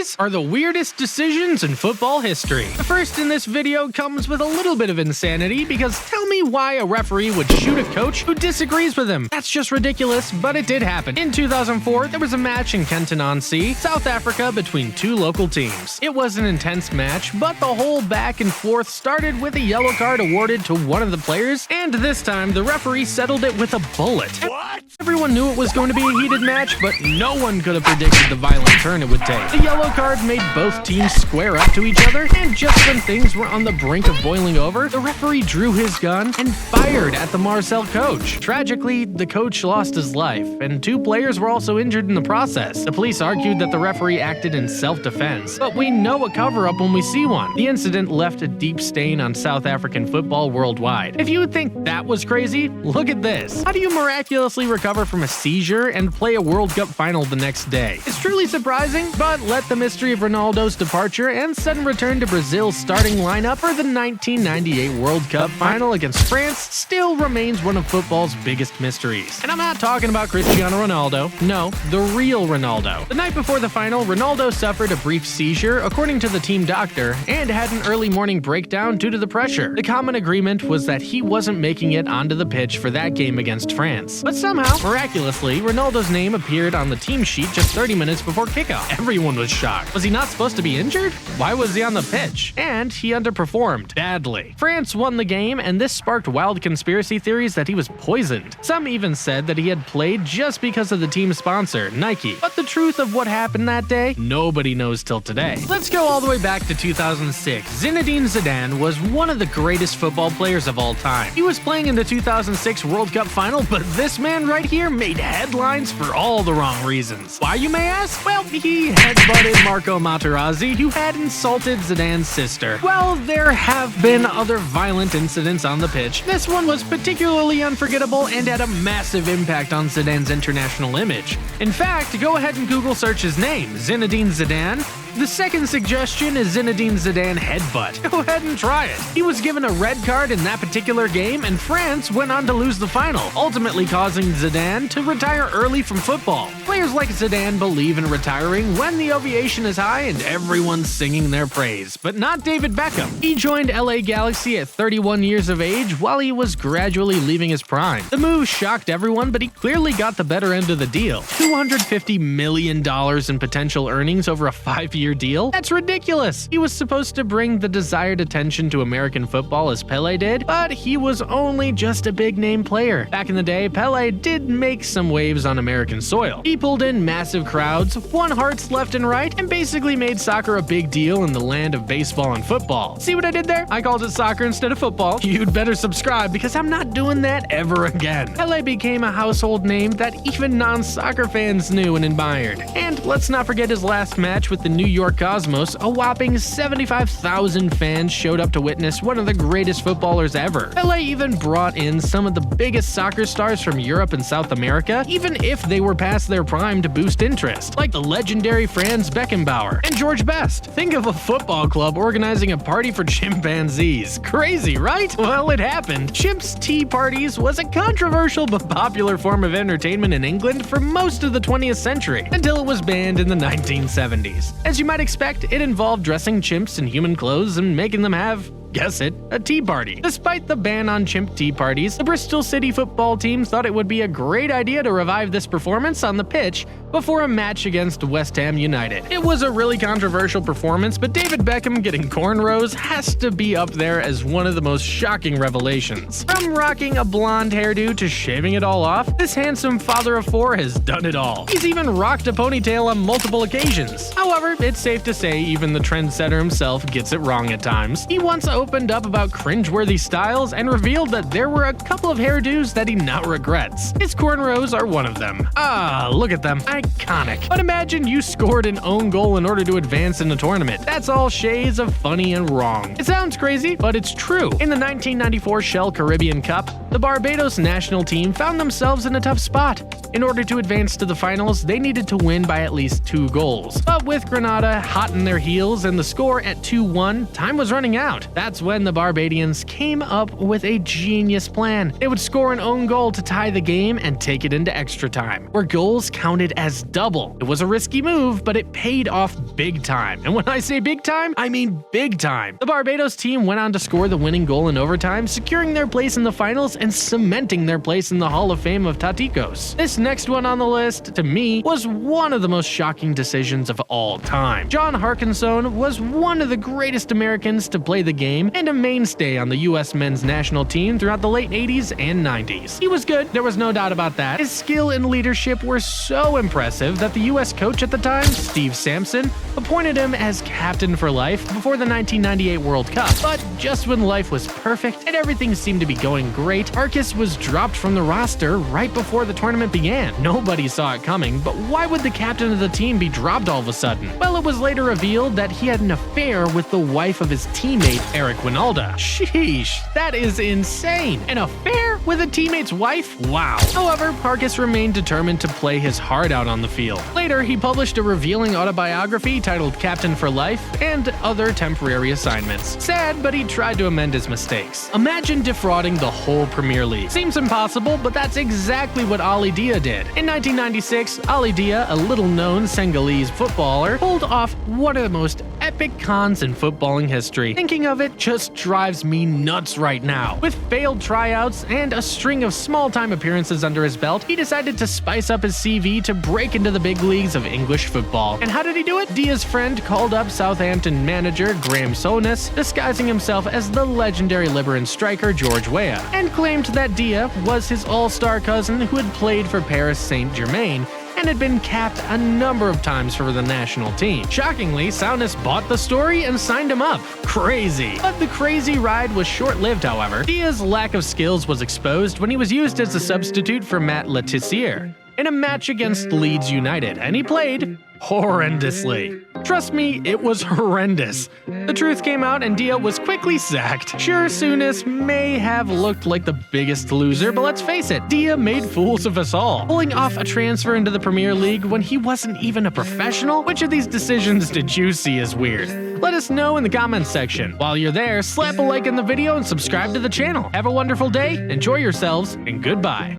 These are the weirdest decisions in football history. The first in this video comes with a little bit of insanity, because tell me why a referee would shoot a coach who disagrees with him. That's just ridiculous, but it did happen. In 2004, there was a match in Contentions, South Africa, between two local teams. It was an intense match, but the whole back and forth started with a yellow card awarded to one of the players, and this time the referee settled it with a bullet. What? Everyone knew it was going to be a heated match, but no one could have predicted the violent turn it would take. The yellow card made both teams square up to each other, and just when things were on the brink of boiling over, the referee drew his gun and fired at the Marseille coach. Tragically, the coach lost his life, and two players were also injured in the process. The police argued that the referee acted in self-defense, but we know a cover-up when we see one. The incident left a deep stain on South African football worldwide. If you would think that was crazy, look at this. How do you miraculously recover from a seizure and play a World Cup final the next day? It's truly surprising, but let the mystery of Ronaldo's departure and sudden return to Brazil's starting lineup for the 1998 World Cup final against France still remains one of football's biggest mysteries. And I'm not talking about Cristiano Ronaldo, no, the real Ronaldo. The night before the final, Ronaldo suffered a brief seizure, according to the team doctor, and had an early morning breakdown due to the pressure. The common agreement was that he wasn't making it onto the pitch for that game against France. But somehow, miraculously, Ronaldo's name appeared on the team sheet just 30 minutes before kickoff. Everyone was shocked. Was he not supposed to be injured? Why was he on the pitch? And he underperformed badly. France won the game, and this sparked wild conspiracy theories that he was poisoned. Some even said that he had played just because of the team sponsor, Nike. But the truth of what happened that day, nobody knows till today. Let's go all the way back to 2006. Zinedine Zidane was one of the greatest football players of all time. He was playing in the 2006 World Cup final, but this man right here made headlines for all the wrong reasons. Why, you may ask? Well, he headbutted Marco Materazzi, who had insulted Zidane's sister. Well, there have been other violent incidents on the pitch. This one was particularly unforgettable and had a massive impact on Zidane's international image. In fact, go ahead and Google search his name, Zinedine Zidane. The second suggestion is Zinedine Zidane headbutt. Go ahead and try it. He was given a red card in that particular game, and France went on to lose the final, ultimately causing Zidane to retire early from football. Players like Zidane believe in retiring when the ovation is high and everyone's singing their praise, but not David Beckham. He joined LA Galaxy at 31 years of age while he was gradually leaving his prime. The move shocked everyone, but he clearly got the better end of the deal. $250 million in potential earnings over a 5-year deal? That's ridiculous! He was supposed to bring the desired attention to American football as Pelé did, but he was only just a big-name player. Back in the day, Pelé did make some waves on American soil. He pulled in massive crowds, won hearts left and right, and basically made soccer a big deal in the land of baseball and football. See what I did there? I called it soccer instead of football. You'd better subscribe, because I'm not doing that ever again. Pelé became a household name that even non-soccer fans knew and admired. And let's not forget his last match with the New York Cosmos. A whopping 75,000 fans showed up to witness one of the greatest footballers ever. Pelé even brought in some of the biggest soccer stars from Europe and South America, even if they were past their prime, to boost interest, like the legendary Franz Beckenbauer and George Best. Think of a football club organizing a party for chimpanzees. Crazy, right? Well, it happened. Chimps' tea parties was a controversial but popular form of entertainment in England for most of the 20th century, until it was banned in the 1970s. As you might expect, it involved dressing chimps in human clothes and making them have, guess it, a tea party. Despite the ban on chimp tea parties, the Bristol City football team thought it would be a great idea to revive this performance on the pitch before a match against West Ham United. It was a really controversial performance, but David Beckham getting cornrows has to be up there as one of the most shocking revelations. From rocking a blonde hairdo to shaving it all off, this handsome father of four has done it all. He's even rocked a ponytail on multiple occasions. However, it's safe to say even the trendsetter himself gets it wrong at times. He once opened up about cringeworthy styles and revealed that there were a couple of hairdos that he now regrets. His cornrows are one of them. Ah, look at them. Iconic. But imagine you scored an own goal in order to advance in the tournament. That's all shades of funny and wrong. It sounds crazy, but it's true. In the 1994 Shell Caribbean Cup, The Barbados national team found themselves in a tough spot. In order to advance to the finals, they needed to win by at least 2 goals. But with Grenada hot in their heels and the score at 2-1, time was running out. That's when the Barbadians came up with a genius plan. They would score an own goal to tie the game and take it into extra time, where goals counted as double. It was a risky move, but it paid off big time. And when I say big time, I mean big time. The Barbados team went on to score the winning goal in overtime, securing their place in the finals and cementing their place in the Hall of Fame of Taticos. This next one on the list, to me, was one of the most shocking decisions of all time. John Harkinson was one of the greatest Americans to play the game and a mainstay on the US men's national team throughout the late 80s and 90s. He was good, there was no doubt about that. His skill and leadership were so impressive that the US coach at the time, Steve Sampson, appointed him as captain for life before the 1998 World Cup. But just when life was perfect and everything seemed to be going great, Arcus was dropped from the roster right before the tournament began. Nobody saw it coming, but why would the captain of the team be dropped all of a sudden? Well, it was later revealed that he had an affair with the wife of his teammate, Eric Winalda. Sheesh, that is insane. An affair with a teammate's wife? Wow. However, Arcus remained determined to play his heart out on the field. Later, he published a revealing autobiography titled Captain for Life and other temporary assignments. Sad, but he tried to amend his mistakes. Imagine defrauding the whole Premier League. Seems impossible, but that's exactly what Ali Dia did. In 1996, Ali Dia, a little-known Senegalese footballer, pulled off one of the most epic cons in footballing history. Thinking of it just drives me nuts right now. With failed tryouts and a string of small-time appearances under his belt, he decided to spice up his CV to break into the big leagues of English football. And how did he do it? Dia's friend called up Southampton manager Graham Souness, disguising himself as the legendary Liberian striker George Weah, and claimed that Dia was his all-star cousin who had played for Paris Saint-Germain and had been capped a number of times for the national team. Shockingly, Souness bought the story and signed him up. Crazy. But the crazy ride was short-lived, however. Dia's lack of skills was exposed when he was used as a substitute for Matt Letizier in a match against Leeds United, and he played horrendously. Trust me, it was horrendous. The truth came out and Dia was quickly sacked. Sure, Souness may have looked like the biggest loser, but let's face it, Dia made fools of us all. Pulling off a transfer into the Premier League when he wasn't even a professional? Which of these decisions did you see as weird? Let us know in the comments section. While you're there, slap a like in the video and subscribe to the channel. Have a wonderful day, enjoy yourselves, and goodbye.